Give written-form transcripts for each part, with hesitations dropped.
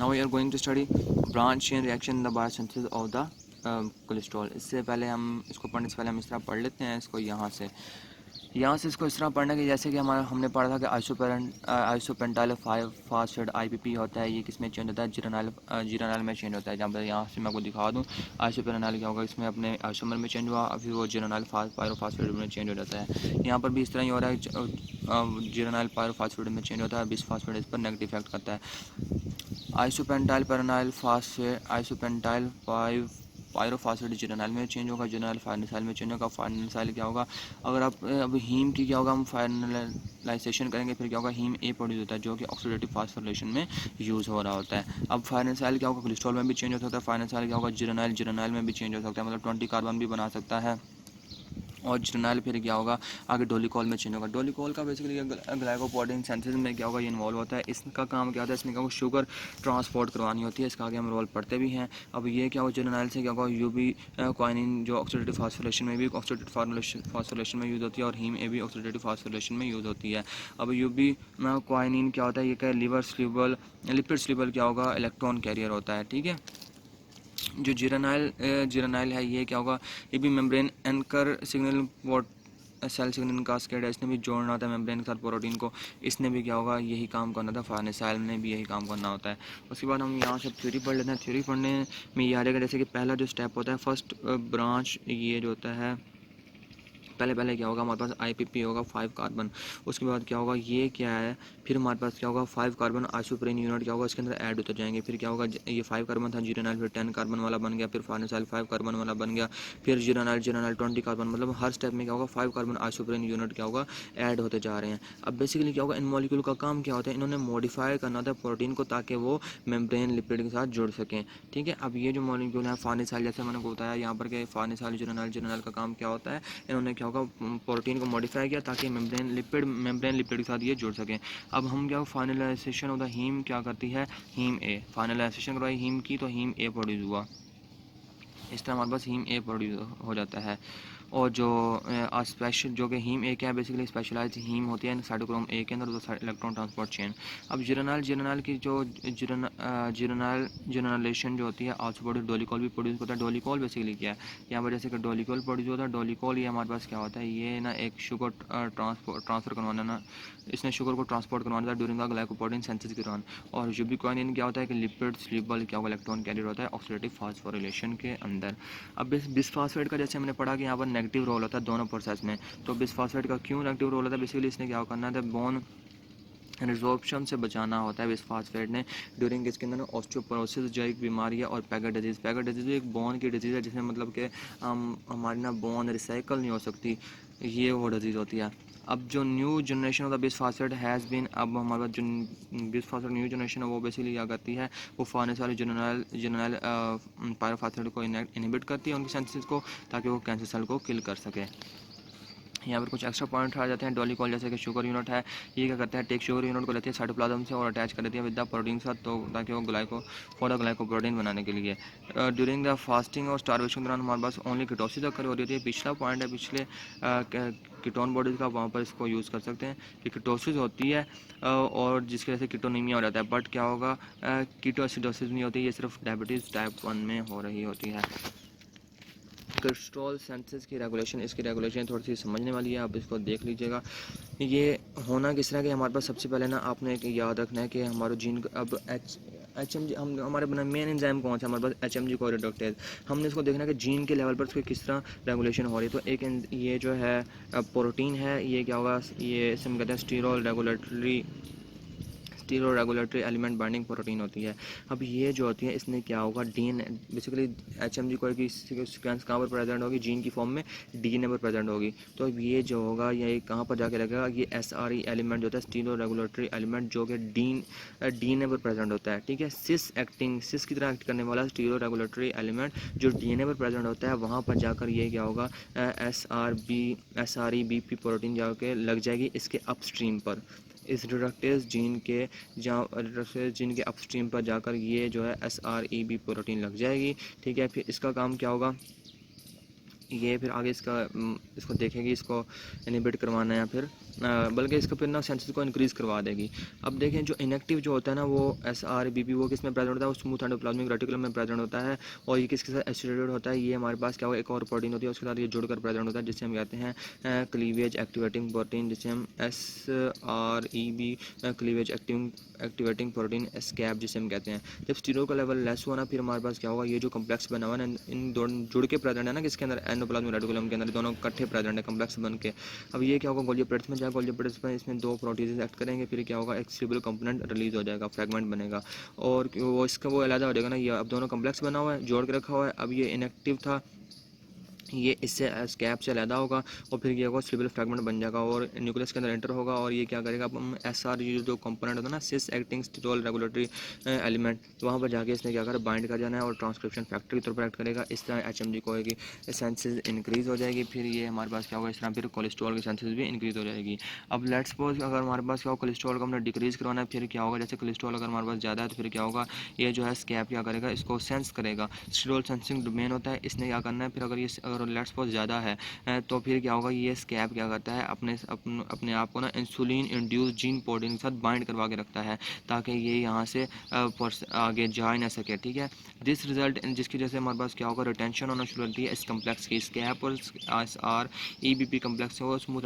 Now we are going to study branch chain reaction in the biosynthesis of the cholesterol. इससे पहले हम इसको पढ़ने से पहले हम इस तरह पढ़ लेते हैं इसको यहाँ से इसको इस तरह पढ़ना कि जैसे कि हमारा हमने पढ़ा था कि आइसोपेंटाइल 5 फास्फेट IPP होता है। ये किस में चेंज होता है? जिरेनाइल में चेंज होता है। जहाँ पर यहाँ से मैं आपको दिखा दूँ आइसोपेंटाइल क्या होगा, इसमें अपने आइसोमर में चेंज हुआ, फिर वो जिरेनाइल पायरोफास्फेट में चेंज हो जाता है। यहाँ पर भी इस तरह ही हो रहा है, जिरेनाइल पायरोफास्फेट में चेंज होता है, बिसफास्फेट इस पर नेगेटिव इफेक्ट करता है। आइसोपेंटाइल पेरोनाइल फास्फेट आइसोपेंटाइल पायरोफास्फेट जिरेनाइल में चेंज होगा, जिरेनाइल फाइनेसाइल में चेंज होगा। फाइनेसाइल क्या होगा? अगर आप अब हीम की क्या होगा, हम फाइनलाइजेशन करेंगे फिर क्या होगा, हीम ए प्रोड्यूस होता है जो कि ऑक्सीडेटिव फास्फोरिलेशन में यूज़ हो रहा होता है। अब फाइनेसाइल क्या होगा, कोलेस्ट्रॉल में भी चेंज हो सकता है। फाइनेसाइल क्या होगा, जिरेनाइल में भी चेंज हो सकता है, मतलब 20 कार्बन भी बना सकता है। और जिरेनाइल फिर क्या होगा, आगे डोलिकॉल में चेंज होगा। डोलिकॉल का बेसिकली ग्लाइकोप्रोटीन सिंथेसिस में क्या होगा, ये इन्वॉल्व होता है। इसका काम क्या होता है, इसमें क्या होगा, शुगर ट्रांसपोर्ट करवानी होती है। इसका आगे हम रोल पढ़ते भी हैं। अब ये क्या होगा, जिरेनाइल से क्या होगा, यूबी क्वाइनिन जो ऑक्सीडेटिव फास्फोरिलेशन में भी फास्फोरिलेशन में यूज़ होती है, और हीम ए भी ऑक्सीडेटिव फास्फोरिलेशन में यूज़ होती है। अब यूबी क्वाइनिन क्या होता है, ये क्या लिवर स्ल्यूबल लिपिड स्ल्यूबल क्या होगा, इलेक्ट्रॉन कैरियर होता है। ठीक है। जो जिरेनाइल है ये क्या होगा, ये भी membrane anchor signal cell signal cascade है, इसने भी जोड़ना होता है मेम्ब्रेन के साथ प्रोटीन को। इसने भी क्या होगा, यही काम करना था। फाइनेसाइल ने भी यही काम करना होता है। उसके बाद हम यहाँ से थ्योरी पढ़ लेते हैं। थ्योरी पढ़ने में ये आ जाएगा, जैसे कि पहला जो स्टेप होता है फर्स्ट ब्रांच, ये जो होता है पहले क्या होगा, हमारे पास IPP होगा 5 कार्बन। उसके बाद क्या होगा, ये क्या है, फिर हमारे पास क्या होगा 5 कार्बन आइसोप्रोपेन यूनिट क्या होगा, इसके अंदर ऐड होते जाएंगे। फिर क्या होगा, ये 5 कार्बन था जिरेनाइल, फिर 10 कार्बन वाला बन गया, फिर फाइनेसाइल 5 कार्बन वाला बन गया, फिर जिरेनाइल 20 कार्बन, मतलब हर स्टेप में क्या होगा 5 कार्बन आइसोप्रोपेन यूनिट क्या होगा, ऐड होते जा रहे हैं। अब बेसिकली क्या होगा, इन मॉलिक्यूल का काम क्या होता है, इन्होंने मॉडिफाई करना था प्रोटीन को ताकि वो मेम्ब्रेन लिपिड के साथ जुड़ सकें। ठीक है। अब ये जो मॉलिक्यूल है फाइनेसाइल, जैसे मैंने बताया यहाँ पर कि फाइनेसाइल जिरेनाइल का काम क्या होता है, इन्होंने क्या होगा प्रोटीन को मॉडिफाई किया ताकि मेम्ब्रेन लिपिड के साथ ये जुड़ सकें। अब हम क्या, फाइनलाइजेशन ऑफ द हीम क्या करती है, हीम ए फाइनलाइजेशन करवाई हीम की, तो हीम ए प्रोड्यूस हुआ। इस तरह हमारे पास हीम ए प्रोड्यूस हो जाता है। और जो स्पेशल जो कि हीम ए क्या है, बेसिकली स्पेशलाइज हीम होती है साइटोक्रोम ए के अंदर, तो इलेक्ट्रॉन ट्रांसपोर्ट चेन। अब जिरेनाइल की जो जिरेनाइलेशन जो होती है आल्सो प्रोड्यूस, डोलिकॉल भी प्रोड्यूस होता है। डोलिकॉल बेसिकली क्या है, यहाँ पर जैसे कि डोलिकॉल प्रोड्यूस होता है। डोलिकॉल ये हमारे पास क्या होता है, ये ना एक शुगर ट्रांसफर करवाना ना, इसने शुगर को ट्रांसपोर्ट करवाना था ड्यूरिंग द ग्लाइकोप्रोटीन सिंथेसिस के दौरान। और यूबिक्वाइनिन क्या होता है कि लिपिड स्ल्यूबल क्या होगा, इलेक्ट्रॉन कैरियर होता है ऑक्सीडेटिव फास्फोरिलेशन के अंदर। अब बिसफास्फेट का जैसे हमने पढ़ा कि यहाँ पर नेगेटिव रोल होता है दोनों प्रोसेस में। तो बिसफास्फेट का क्यों नेगेटिव रोल होता है, बेसिकली इसने क्या करना था, बोन रिजॉर्प्शन से बचाना होता है बिसफास्फेट ने ड्यूरिंग इसके अंदर ऑस्टियोपोरोसिस जो एक बीमारी है, और पैगर डिजीज़ एक बोन की डिजीज़ है, जिसमें मतलब कि हमारी ना बोन रिसाइकल नहीं हो सकती, ये वो डिजीज़ होती है। अब जो new generation of the bisphosphate has been, अब हमारे पास जो बिसफास्फेट न्यू जनरेशन है वो बेसिकली क्या करती है, वो फाइनेसाइल जिरेनाइल पायरोफास्फेट को इनहिबिट करती है उनकी सिंथेसिस को, ताकि वो कैंसर सेल को किल कर सके। यहाँ पर कुछ एक्स्ट्रा पॉइंट आ जाते हैं। डोलिकॉल जैसे कि शुगर यूनिट है, ये क्या करता है, टेक शुगर यूनिट को लेती है साइटोप्लाज्म से और अटैच कर देती है विद द प्रोटीन के साथ, तो ताकि वो ग्लाइकोप्रोटीन बनाने के लिए। ड्यूरिंग द फास्टिंग और स्टारवेशन के दौरान हमारे पास ओनली कीटोसिस अकर हो रही है। पिछला पॉइंट है पिछले कीटोन बॉडीज़ का, वहाँ पर इसको यूज़ कर सकते हैं कि कीटोसिस होती है और जिसकी वजह से कीटोनीमिया हो जाता है। बट क्या होगा, कीटोएसिडोसिस नहीं होती, ये सिर्फ डायबिटीज़ टाइप 1 में हो रही होती है। कोलेस्ट्रॉल सिंथेसिस की रेगुलेशन, इसकी रेगुलेशन थोड़ी सी समझने वाली है, आप इसको देख लीजिएगा। ये होना किस तरह के, हमारे पास सबसे पहले ना आपने एक याद रखना है कि हमारा जीन अब एच एम जी, हम हमारे बना मेन एंजाइम कौन सा, हमारे पास HMG कोरिडोक्टेज। हमने इसको देखना है कि जीन के लेवल पर उसकी किस तरह रेगुलेशन हो रही है। तो एक ये जो है प्रोटीन है, ये क्या होगा, ये इसे हम कहते हैं stereo regulatory element binding protein होती है। अब ये जो होती है इसने क्या होगा, DNA बेसिकली HMG कोई की सीक्वेंस कहाँ पर प्रेजेंट होगी, जीन की फॉर्म में DNA पर प्रेजेंट होगी। तो अब ये जो होगा ये कहाँ पर जाके लगेगा, ये SRE एलिमेंट जो होता है स्टीरो रेगुलेटरी एलिमेंट, जो कि DNA पर प्रेजेंट होता है। ठीक है। सिस की तरह एक्ट करने वाला स्टीरो रेगुलेटरी एलिमेंट जो DNA पर प्रेजेंट होता है, वहाँ पर जाकर ये क्या होगा, SREBP प्रोटीन जाके लग जाएगी इसके अपस्ट्रीम पर, इस रिडक्टेज जीन के अपस्ट्रीम पर जाकर ये जो है SREB प्रोटीन लग जाएगी। ठीक है। फिर इसका काम क्या होगा, ये फिर आगे इसको देखेंगे, इसको इनहिबिट करवाना है फिर बल्कि इसको फिर ना सेंसेस को इंक्रीज़ करवा देगी। अब देखें जो इनएक्टिव जो होता है ना वो SRBP वो किस में प्रेजेंट होता है, वो स्मूथ एंडोप्लाज्मिक रेटिकुलम में प्रेजेंट होता है। और ये किसके साथ एसोसिएटेड होता है, ये हमारे पास क्या होगा एक और प्रोटीन होती है उसके साथ ये जुड़कर प्रेजेंट होता है जिसे हम कहते हैं क्लीवेज एक्टिवेटिंग प्रोटीन, जिसे हम SREB क्लीवेज एक्टिवेटिंग प्रोटीन एस्कैप जिसे हम कहते हैं। जब स्टीरॉयड का लेवल लेस हुआ ना फिर हमारे पास क्या होगा, ये जो कम्प्लेक्स बना हुआ है ना इन दोनों जुड़ के प्रेजेंट है ना किसके अंदर, एंडोप्लाज्मिक रेटिकुलम के अंदर, दोनों इकट्ठे प्रेजेंट है कम्प्लेक्स बन के। अब ये क्या होगा गोल्गी प्लेट्स में जाएगा, गोल्गी प्लेट्स में इसमें दो प्रोटीन एक्ट करेंगे, फिर क्या होगा एक स्टेबल कंपोनेंट रिलीज हो जाएगा, फ्रेगमेंट बनेगा और वो इसका वो अलग हो जाएगा ना। ये अब दोनों कम्प्लेक्स बना हुआ है जोड़ के रखा हुआ है। अब ये इनएक्टिव था, ये इससे स्कैप से अलहदा होगा और फिर ये होगा स्टेबल फ्रैगमेंट बन जाएगा और न्यूक्लियस के अंदर एंटर होगा। और ये क्या करेगा, अब हम SR जो कंपोनेंट होता है ना सिस एक्टिंग स्टीरोल रेगुलेटरी एलिमेंट, तो वहाँ पर जाके इसने क्या करा बाइंड कर जाना है और ट्रांसक्रिप्शन फैक्टर की तौर पर एक्ट करेगा। इस तरह HMG को होगी सेंसेस इंक्रीज़ हो जाएगी, फिर ये हमारे पास क्या होगा इस तरह फिर कोलेस्ट्रॉल की सेंसेस भी इंक्रीज़ हो जाएगी। अब लेट्स सपोज अगर हमारे पास क्या होगा कोलेस्ट्रॉल को हमने डिक्रीज़ करवाना है, फिर क्या होगा जैसे कोलेस्ट्रॉल अगर हमारे पास ज़्यादा है तो फिर क्या होगा ये जो है स्कैप क्या करेगा इसको सेंस करेगा, स्टीरोल सेंसिंग डोमेन होता है, इसने क्या करना है फिर अगर ये अगर लेट्स सपोज ज़्यादा है तो फिर क्या होगा ये स्कैप क्या करता है अपने आप को ना इंसुलिन इंड्यूस जीन प्रोटीन के साथ बाइंड करवा के रखता है ताकि ये यहाँ से आगे जा ना सके, ठीक है। दिस रिजल्ट जिसकी वजह से हमारे पास क्या होगा रिटेंशन होना शुरू होती है इस कम्प्लेक्स की, स्कैप और SREBP कम्प्लेक्स हो स्मूथ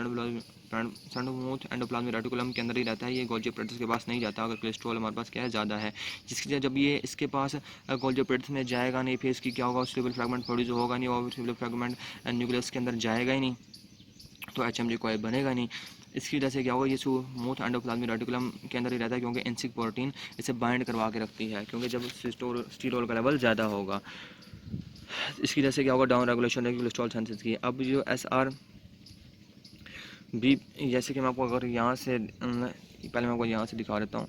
एंडोप्लाज्मिक रेटिकुलम के अंदर ही रहता है, ये गोल्गी प्लेट्स के पास नहीं जाता अगर कोलेस्ट्रॉल हमारे पास क्या है ज़्यादा है, जिसकी वजह जब ये इसके पास गोल्गी प्लेट्स में जाएगा नहीं फिर इसकी क्या होगा स्टेबल फ्रैगमेंट प्रोड्यूस होगा नहीं और स्टेबल फ्रैगमेंट न्यूक्लियस के अंदर जाएगा ही नहीं तो HMG कोई बनेगा नहीं। इसकी वजह से क्या होगा ये स्मूथ एंडोप्लाज्मिक रेटिकुलम के अंदर ही रहता है क्योंकि इंसिक प्रोटीन इसे बाइंड करवा के रखती है क्योंकि जब स्टीरोल का लेवल ज़्यादा होगा इसकी वजह से क्या होगा डाउन रेगुलेशन है कोलेस्ट्रॉल सेंसेस की। अब जो SR भी जैसे कि मैं आपको अगर यहाँ से पहले मैं आपको यहाँ से दिखा देता हूँ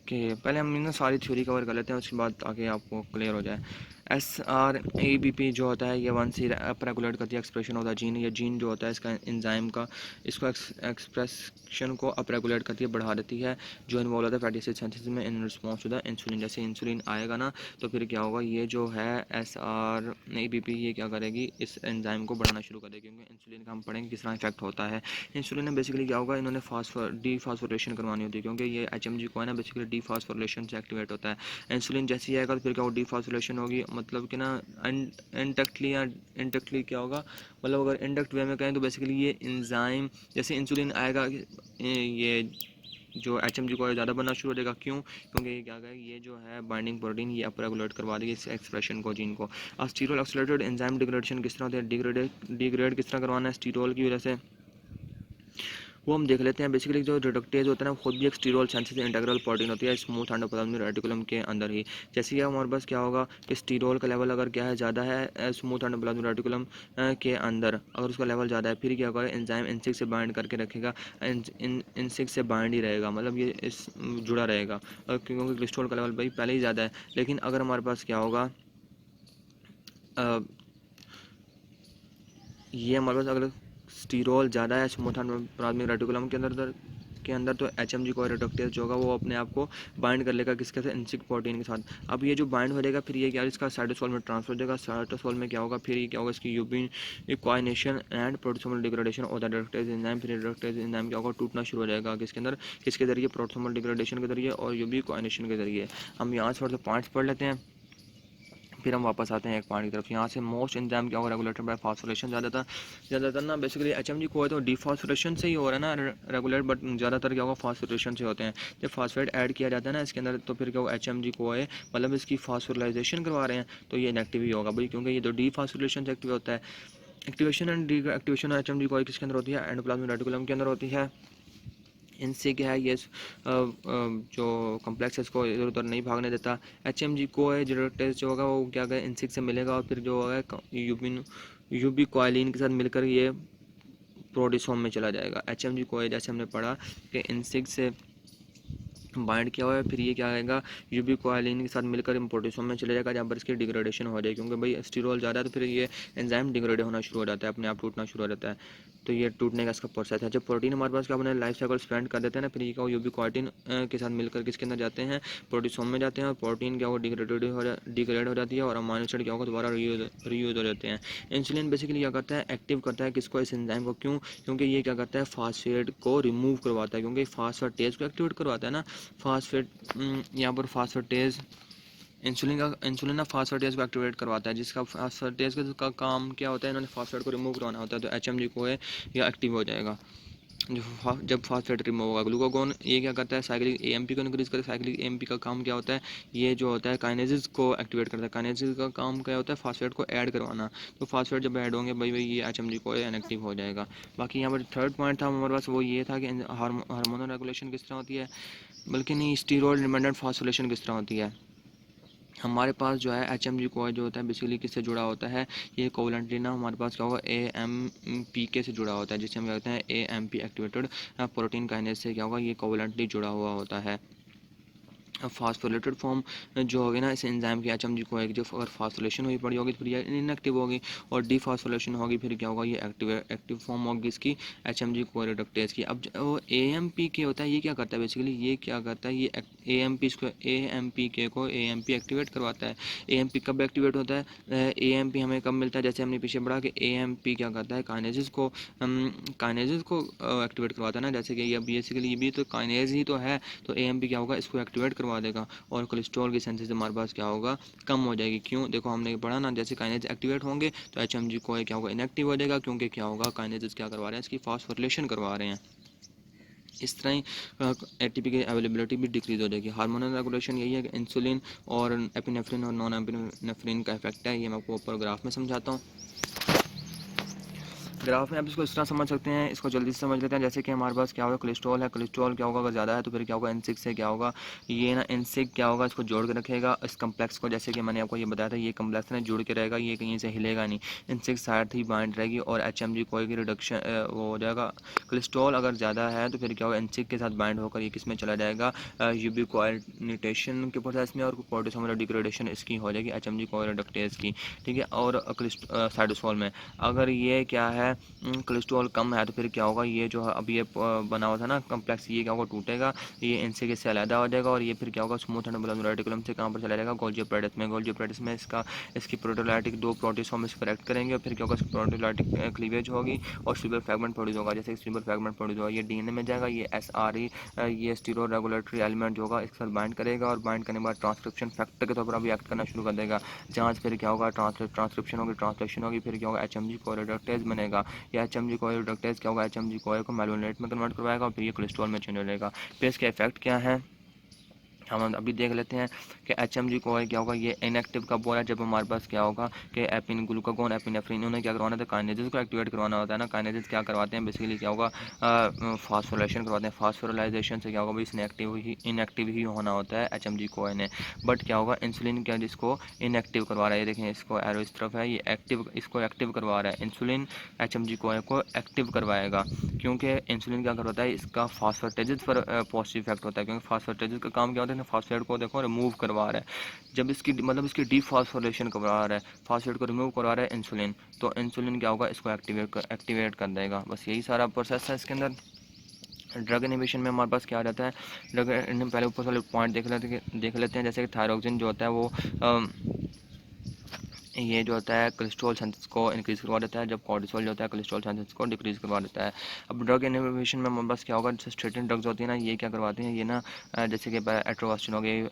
कि पहले हम ना सारी थ्योरी कवर कर लेते हैं उसके बाद आगे आपको क्लियर हो जाए। SREBP जो होता है ये वन से अप रेगुलेट करती है एक्सप्रेशन होता है जीन, ये जीन जो होता है इसका एंजाइम का इसको एक्सप्रेशन को अप रेगुलेट करती है बढ़ा देती है जो इन्वॉल्व होता है फैटी एसिड सिंथेसिस में in response to the insulin. जैसे इंसुलिन आएगा ना तो फिर क्या होगा ये जो है SREBP ये क्या करेगी इस एंजाइम को बढ़ाना शुरू कर देगी क्योंकि इंसुलिन का हम पढ़ेंगे किस तरह इफेक्ट होता है। इंसुलिन में बेसिकली क्या होगा इन्होंने डीफॉस्फोरेशन करवानी होती है क्योंकि ये HMG को है ना बेसिकली डीफॉस्फोरेशन से एक्टिवेट होता है। इंसुलिन जैसे ही आएगा तो फिर क्या होगा डीफॉस्फोरेशन होगी, मतलब कि ना इंडक्टली क्या होगा, मतलब अगर इंडक्ट वे में कहें तो बेसिकली ये एंजाइम जैसे इंसुलिन आएगा ये जो HMG को ज़्यादा बनना शुरू हो जाएगा। क्यों? क्योंकि ये क्या है ये जो है बाइंडिंग प्रोटीन ये अप रेगुलेट करवा देगी इस एक्सप्रेशन को जीन को। अब स्टीरोल एक्सेलरेटेड एंजाइम डिग्रेडेशन किस तरह होता है, डिग्रेड किस तरह करवाना है स्टीरोल की वजह से वो हम देख लेते हैं। बेसिकली जो रिडक्टेज होता है ना खुद भी एक स्टीरोल सेंसेस इंटीग्रल प्रोटीन होती है स्मूथ एंडोप्लाज्मिक रेटिकुलम के अंदर ही। जैसे कि हमारे पास क्या होगा कि स्टीरोल का लेवल अगर क्या है ज़्यादा है स्मूथ एंडोप्लाज्मिक रेटिकुलम के अंदर अगर उसका लेवल ज़्यादा है फिर क्या होगा एंजाइम इंसिक से बाइंड करके रखेगा, इंसिक से बाइंड ही रहेगा, मतलब ये इस जुड़ा रहेगा क्योंकि कोलेस्ट्रॉल का लेवल भाई पहले ही ज़्यादा है। लेकिन अगर हमारे पास क्या होगा ये हमारे पास अगर स्टीरोल ज़्यादा है स्मूथ एंडोप्लाज्मिक रेटिकुलम के अंदर तो HMG को रिडक्टेज जो होगा वो अपने आप को बाइंड कर लेगा किसके साथ इंसिक प्रोटीन के साथ। अब ये जो बाइंड हो जाएगा फिर ये क्या इसका साइटोसोल में ट्रांसफर हो जाएगा, साइटोसोल में क्या होगा फिर ये क्या होगा इसकी यूबिन कोऑर्डिनेशन एंड प्रोटोसोमल डिग्रेडेशन और द रिडक्टेज एंजाइम, फिर रिडक्टेज एंजाइम क्या होगा टूटना शुरू हो जाएगा किसके अंदर किसके जरिए प्रोटोसोमल डिग्रेडेशन के जरिए और यूबी कोऑर्डिनेशन के जरिए। हम यहाँ से थोड़ा सा पॉइंट्स पढ़ लेते हैं फिर हम वापस आते हैं एक पॉइंट की तरफ। यहाँ से मोस्ट एंजाइम क्या होगा रेगुलेटेड बाय फास्फोरेशन, ज़्यादातर ना बेसिकली HMG को है तो डिफॉस्फोरेशन से ही हो रहा है ना रेगुलेट, बट ज़्यादातर क्या होगा फास्फोरेशन से होते हैं। जब फास्फेट ऐड किया जाता है ना इसके अंदर तो फिर क्या होगा HMG को है मतलब इसकी फास्फोराइजेशन करवा रहे हैं तो ये इनएक्टिव ही होगा भाई क्योंकि ये तो डिफॉस्फोरेशन से एक्टिव होता है। Activation and D activation HMG को किसके अंदर होती है एंडोप्लाज्मिक रेटिकुलम के अंदर होती है। इनसे क्या है ये जो कम्प्लेक्स है इसको इधर उधर नहीं भागने देता। HMG को है जो टेस्ट जो होगा वो क्या है इंसिक से मिलेगा और फिर जो होगा यूबी कोलिन के साथ मिलकर ये प्रोटीसोम में चला जाएगा। HMG को है जैसे हमने पढ़ा कि इंसिक से बाइंड किया हुआ है फिर ये क्या आएगा यूबी कोलिन के साथ मिलकर प्रोटीसोम में चले जाएगा जहाँ पर इसकी डिग्रेडेशन हो जाएगी क्योंकि भाई स्टीरोल ज़्यादा है तो फिर ये एंजाइम डिग्रेड होना शुरू हो जाता है, अपने आप टूटना शुरू हो जाता है। तो ये टूटने का इसका प्रोसेस है। जब प्रोटीन हमारे पास क्या अपने लाइफ साइकिल स्पेंड कर देते हैं ना, फिर ये क्या यूबिक्वाटिन के साथ मिलकर किसके अंदर जाते हैं, प्रोटीसोम में जाते हैं, और प्रोटीन क्या होगा डिग्रेड हो जाती है, और अमाइनो एसिड क्या होगा दोबारा रीयूज हो जाते हैं। इंसुलिन बेसिकली क्या करता है, एक्टिव करता है किसको, इस एंजाइम को। क्यों? क्योंकि ये क्या करता है, फास्फेट को रिमूव करवाता है, क्योंकि फास्फेटेज को एक्टिवेट करवाता है ना। फास्फेट यहाँ पर फास्फेटेज इंसुलिन ना फास्फेटेज को एक्टिवेट करवाता है, जिसका फास्फेटेज का काम क्या होता है, इन्होंने फास्फेट को रिमूव करवाना होता है। तो HMG को है या एक्टिव हो जाएगा जब फास्फेट रिमूव होगा। ग्लूकागोन ये क्या करता है, साइक्लिक AMP को इंक्रीज करता है। साइक्लिक AMP का काम क्या होता है, ये जो होता है काइनेसिस को एक्टिवेट करता है। काइनेसिस का काम क्या होता है, फास्फेट को ऐड करवाना। तो फास्फेट जब ऐड होंगे भाई ये HMG को इनएक्टिव हो जाएगा। बाकी यहाँ पर थर्ड पॉइंट था हमारे पास, वो ये था कि हार्मोनल रेगुलेशन किस तरह होती है, बल्कि नहीं, स्टीरॉयड डिपेंडेंट फास्फोरिलेशन किस तरह होती है। हमारे पास जो है HMG को जो होता है बेसिकली किससे जुड़ा होता है, ये कोवलेंटली ना हमारे पास क्या होगा, AMPK से जुड़ा होता है, जिसे हम कहते हैं AMP एक्टिवेटेड प्रोटीन काइनेज से क्या होगा, ये कोवलेंटली जुड़ा हुआ होता है। फास्फोलेटेड फॉर्म जो होगी ना इस एंजाइम की HMG को एक, जो अगर फास्फोलेशन हुई पड़ी होगी तो फिर ये इनएक्टिव होगी, और डिफास्फोलेशन होगी फिर क्या होगा, ये एक्टिव फॉर्म होगी इसकी HMG को रिडक्टेज की। अब वो AMPK होता है, ये क्या करता है बेसिकली, ये क्या करता है, ये AMPK को AMP एक्टिवेट करवाता है। AMP कब एक्टिवेट होता है, AMP हमें कब मिलता है, जैसे हमने पीछे पढ़ा कि AMP क्या करता है, काइनेसिस को एक्टिवेट करवाता है ना, जैसे कि ये बेसिकली ये भी तो काइनेज ही तो है, तो AMP क्या होगा, इसको एक्टिवेट करवा देगा, और कोलेस्ट्रॉल की सेंसिस हमारे पास क्या होगा, कम हो जाएगी। क्यों? देखो हमने पढ़ा ना, जैसे काइनेज एक्टिवेट होंगे तो HMG को क्या होगा, इनएक्टिव हो जाएगा, क्योंकि क्या होगा, काइनेज क्या करवा रहे हैं, इसकी फास्फोरिलेशन करवा रहे हैं। इस तरह ही ATP की अवेलेबिलिटी भी डिक्रीज हो जाएगी। हार्मोनल रेगुलेशन यही है कि इंसुलिन और एपिनेफ्रिन और नॉन एपिनेफ्रिन का इफेक्ट है। ये मैं आपको ऊपर ग्राफ में समझाता हूँ। ग्राफ में आप इसको इस तरह समझ सकते हैं, इसको जल्दी से समझ लेते हैं। जैसे कि हमारे पास क्या होगा, कोलेस्ट्रॉल है, कोलेस्ट्रॉल क्या होगा, अगर ज़्यादा है तो फिर क्या होगा, N6 से क्या होगा, ये ना N6 क्या होगा, इसको जोड़ के रखेगा इस कम्प्लेक्स को। जैसे कि मैंने आपको ये बताया था, ये कम्प्लेक्स ना जुड़ के रहेगा, ये कहीं से हिलेगा नहीं, N6 साथ ही बाइंड रहेगी, और HMG कोई की रिडक्शन वो हो जाएगा। कोलेस्ट्रॉल अगर ज़्यादा है तो फिर क्या होगा, N6 के साथ बाइंड होकर ये किस में चला जाएगा, यूबिक्विनेशन के प्रोसेस में, और पोटेशियम डिग्रेडेशन इसकी हो जाएगी HMG को रिडक्टेज की, ठीक है। और साइटोसोल में अगर ये क्या है, कोलेस्ट्रॉल कम है तो फिर क्या होगा, ये जो है अब ये बना हुआ था ना कम्प्लेक्स, ये क्या होगा, टूटेगा, ये इनसे किससे अलहदा हो जाएगा, और ये फिर क्या होगा, स्मूथ एंड ब्लड रेटिकुलम से कहाँ पर चला जाएगा, गोल्जी अपेरेटिस में इसकी प्रोटोलाइटिक दो प्रोटीसोम इसको करेक्ट करेंगे, और फिर क्या होगा, प्रोटोलाइटिक क्लीवेज होगी, और सुपर फ्रैगमेंट प्रोड्यूस होगा। जैसे सुपर फ्रैगमेंट प्रोड्यूस होगा, ये DNA में जाएगा, ये SRE ये स्टीरोड रेगुलेटरी एलिमेंट जो होगा इसके साथ बाइंड करेगा, और बाइंड करने के बाद ट्रांसक्रिप्शन फैक्टर के तौर पर अभी एक्ट करना शुरू कर देगा। जहाँ फिर क्या होगा, ट्रांसक्रिप्शन होगी, ट्रांसलेशन होगी, फिर क्या होगा, HMG को रिडक्टेज बनेगा। या HMG को रिडक्टेज क्या होगा, HMG को मैलोनेट में कन्वर्ट करवाएगा, और फिर ये कोलेस्ट्रॉल में चेंज हो जाएगा। फिर इसके इफेक्ट क्या है, हम अभी देख लेते हैं कि HMG को क्या होगा, ये इनएक्टिव कब हो रहा है, जब हमारे पास क्या होगा कि ग्लूकागोन एपिनेफ्रिन उन्हें क्या करवाना था, काइनेजेस को एक्टिवेट करवाना होता है ना। काइनेजेस क्या करवाते हैं बेसिकली, क्या होगा, फास्फोरिलेशन करवाते हैं। फास्फोरिलाइजेशन से क्या होगा, भाई इनएक्टिव ही होना होता है HMG को इन्हें। बट क्या होगा, इंसुलिन क्या जिसको इनएक्टिव करवा रहा है, ये देखें इसको एरो इस तरफ है, ये एक्टिव, इसको एक्टिव करवा रहा है। इंसुलिन HMG को एक्टिव करवाएगा, क्योंकि इंसुलिन क्या करवाता है, इसका फास्फेटेजेस पर पॉजिटिव इफेक्ट होता है, क्योंकि फास्फेटेजेस का काम क्या होता है, फास्फेट को देखो रिमूव करवा रहा है। जब इसकी मतलब इसकी डीफॉस्फोरिलेशन करवा रहा है, फास्फेट को रिमूव करवा रहा है इंसुलिन, तो इंसुलिन क्या होगा, इसको एक्टिवेट कर देगा। बस यही सारा प्रोसेस है इसके अंदर। ड्रग इनिबिशन में हमारे पास क्या आ जाता है, ड्रग पहले ऊपर वाले पॉइंट देख लेते हैं। जैसे कि थायरोक्सिन जो होता है वो ये जो होता है कोलेस्ट्रॉल सेंसिस को इंक्रीज़ करवा देता है, जब कॉर्टिसोल जो होता है कोलेस्ट्रॉल सेंसिस को डिक्रीज़ करवा देता है। अब ड्रग इनहिबिशन में हमारे पास क्या होगा, जैसे स्टेटिन ड्रग्स होती है ना, ये क्या करवाते हैं, ये ना जैसे कि एट्रोवास्टिन हो गई,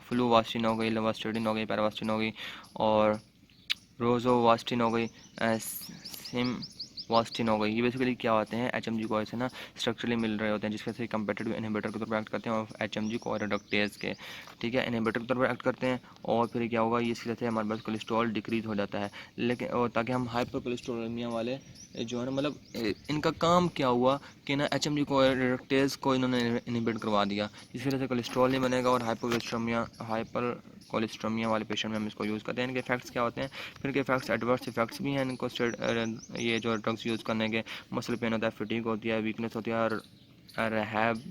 फ्लूवास्टिन हो गई, लेवास्टिन हो गई, पैरावास्टिन हो गई, और रोजोवास्टिन हो गई, वास्टिन हो गई। ये बेसिकली क्या होते हैं, HMG को ऐसे ना स्ट्रक्चरली मिल रहे होते हैं, जिसके से कंपेटिटिव इनहिबिटर के तौर पर एक्ट करते हैं, और HMG को रिडक्टेज के, ठीक है, इनहिबिटर के तौर पर एक्ट करते हैं। और फिर क्या होगा, इसकी वजह से हमारे पास कोलेस्ट्रॉल डिक्रीज हो जाता है। लेकिन और ताकि हम हाइपर कोलेस्ट्रोलेमिया वाले जो है ना, मतलब इनका काम क्या हुआ कि ना HMG को रिडक्टेज को इन्होंने इनहिबिट करवा दिया, इसी वजह से कोलेस्ट्रॉल नहीं बनेगा, और हाइपर कोलेस्ट्रोमिया वाले पेशेंट में हम इसको यूज़ करते हैं। इनके इफेक्ट्स क्या होते हैं, फिर इनके इफेक्ट्स एडवर्स इफेक्ट्स भी हैं इनको ये जो ड्रग्स यूज़ करने के। मसल पेन होता है, फिटीग होती है, वीकनेस होती है, और रैब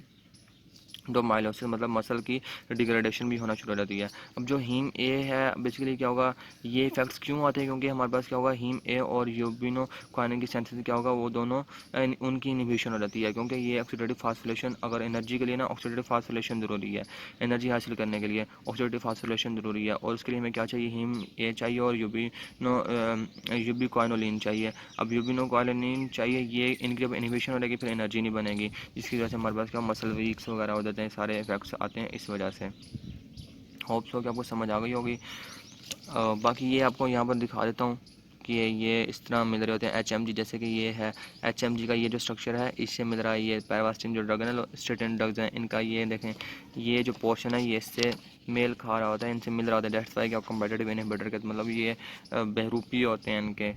डोमाइलोसिस मतलब मसल की डिग्रेडेशन भी होना शुरू हो जाती है। अब जो हीम ए है बेसिकली क्या होगा, ये इफेक्ट्स क्यों आते हैं, क्योंकि हमारे पास क्या होगा हीम ए और यूबिनो क्वानिन की सेंसेस क्या होगा, वो दोनों उनकी इनहिबिशन हो जाती है, क्योंकि ये ऑक्सीडेटिव फास्फोरिलेशन, अगर एनर्जी के लिए ना ऑक्सीडेटिव फास्फोरिलेशन ज़रूरी है, एनर्जी हासिल करने के लिए ऑक्सीडेटिव फास्फोरिलेशन ज़रूरी है, और उसके लिए हमें क्या चाहिए, हीम ए चाहिए और यूबिक्वाइनोलिन चाहिए। अब यूबिक्वाइनोलिन चाहिए, ये इनकी जब इनहिबिशन हो जाएगी फिर एनर्जी नहीं बनेगी, जिसकी वजह से हमारे पास क्या मसल वीक्स वगैरह हो जाते हैं, सारे इफेक्ट्स आते हैं इस वजह से। होप सो कि आपको समझ आ गई होगी। बाकी ये आपको यहाँ पर दिखा देता हूँ कि ये इस तरह मिल रहे होते हैं HMG, जैसे कि ये है HMG का ये जो स्ट्रक्चर है, इससे मिल रहा है ये पैरावास्टिन जो ड्रग है ना, स्टेटिन ड्रग्स हैं, इनका ये देखें, ये जो पोर्शन है ये इससे मेल खा रहा होता है, इनसे मिल रहा होता है, डेट्स वाई क्या कम्पेटिटिव इनहिबिटर के मतलब ये बहरूपी होते हैं इनके।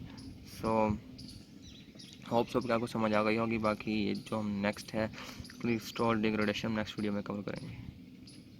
सो होप सब आपको समझ आ गई होगी। बाकी जो हम नेक्स्ट है कोलेस्ट्रॉल डिग्रेडेशन नेक्स्ट वीडियो में कवर करेंगे।